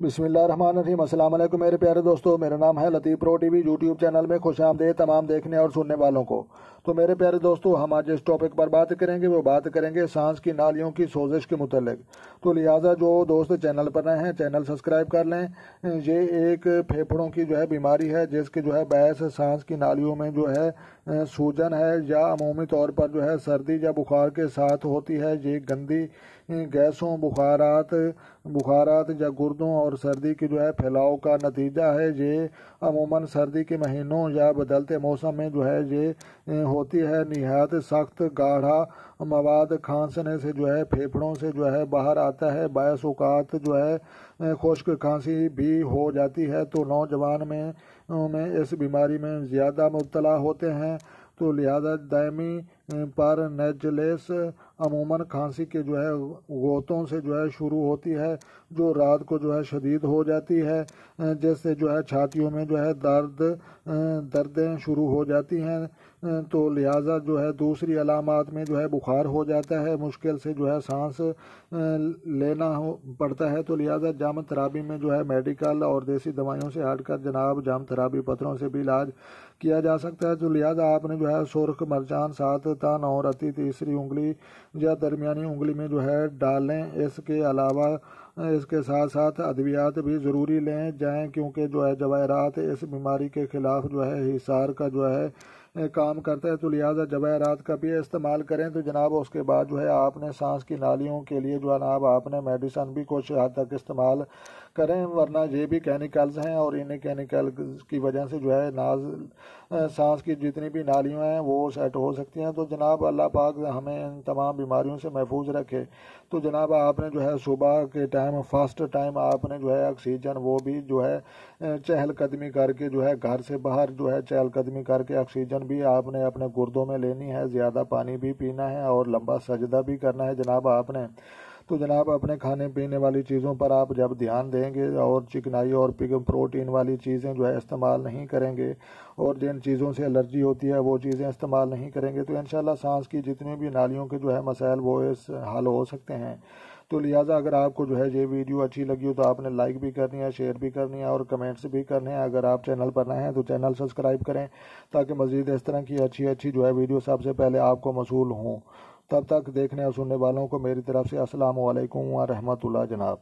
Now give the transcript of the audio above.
बिस्मिल्लाहिर्रहमानिर्रहीम। अस्सलाम वालेकुम मेरे प्यारे दोस्तों, मेरा नाम है लतीफ़ प्रो टीवी। यूट्यूब चैनल में खुश आमदीद तमाम देखने और सुनने वालों को। तो मेरे प्यारे दोस्तों, हम आज जिस टॉपिक पर बात करेंगे वो बात करेंगे सांस की नालियों की सोजिश के मुतल्लिक। तो लिहाजा जो दोस्त चैनल पर नए हैं चैनल सब्सक्राइब कर लें। ये एक फेफड़ों की जो है बीमारी है जिसकी जो है बहस सांस की नालियों में जो है सूजन है या अमूमी तौर पर जो है सर्दी या बुखार के साथ होती है। ये गंदी गैसों, बुखारात या गुर्दों और सर्दी की जो है फैलाव का नतीजा है। ये अमूमन सर्दी के महीनों या बदलते मौसम में जो है ये होती है। निहायत सख्त गाढ़ा मवाद खांसने से जो है फेफड़ों से जो है बाहर आता है। बायस औकात जो है खुश्क खांसी भी हो जाती है। तो नौजवान में इस बीमारी में ज़्यादा मुब्तला होते हैं। तो लिहाजा दायमी पर नेजलेस अमूमन खांसी के जो है गोतों से जो है शुरू होती है, जो रात को जो है शदीद हो जाती है, जिससे जो है छातियों में जो है दर्दें शुरू हो जाती हैं। तो लिहाजा जो है दूसरी अलामात में जो है बुखार हो जाता है, मुश्किल से जो है सांस लेना पड़ता है। तो लिहाजा जाम थेरापी में जो है मेडिकल और देसी दवाइयों से हटकर जनाब जाम थेरापी पत्थरों से भी इलाज किया जा सकता है। तो लिहाजा आपने जो है सुर्ख मरचान 7 तन और अति तीसरी उंगली या दरमियानी उंगली में जो है डालें। इसके अलावा इसके साथ साथ अद्वियात भी ज़रूरी लें जाएं, क्योंकि जो है जवाहरात इस बीमारी के खिलाफ जो है हिसार का जो है काम करता है। तो लिहाजा जवाहरात का भी इस्तेमाल करें। तो जनाब उसके बाद जो है आपने सांस की नालियों के लिए जो है जनाब आपने मेडिसन भी कुछ हद तक इस्तेमाल करें, वरना ये भी केमिकल्स हैं और इन केमिकल की वजह से जो है सांस की जितनी भी नालियाँ हैं वो सेट हो सकती हैं। तो जनाब अल्लाह पाक हमें इन तमाम बीमारियों से महफूज रखे। तो जनाब आपने जो है सुबह के टाइम फर्स्ट टाइम आपने जो है ऑक्सीजन वो भी जो है चहलकदमी करके जो है घर से बाहर जो है चहलकदमी करके ऑक्सीजन भी आपने अपने गुर्दों में लेनी है। ज़्यादा पानी भी पीना है और लंबा सजदा भी करना है जनाब आपने। तो जनाब अपने खाने पीने वाली चीज़ों पर आप जब ध्यान देंगे और चिकनाई और प्रोटीन वाली चीज़ें जो है इस्तेमाल नहीं करेंगे और जिन चीज़ों से एलर्जी होती है वो चीज़ें इस्तेमाल नहीं करेंगे, तो इंशाल्लाह सांस की जितनी भी नालियों के जो है मसाइल वो इस हल हो सकते हैं। तो लिहाजा अगर आपको जो है ये वीडियो अच्छी लगी हो तो आपने लाइक भी करनी है, शेयर भी करनी है और कमेंट्स भी करने हैं। अगर आप चैनल पर नए हैं तो चैनल सब्सक्राइब करें ताकि मज़ीद इस तरह की अच्छी जो है वीडियो सबसे पहले आपको मौसूल हों। तब तक देखने और सुनने वालों को मेरी तरफ से अस्सलाम वालेकुम व रहमतुल्लाह जनाब।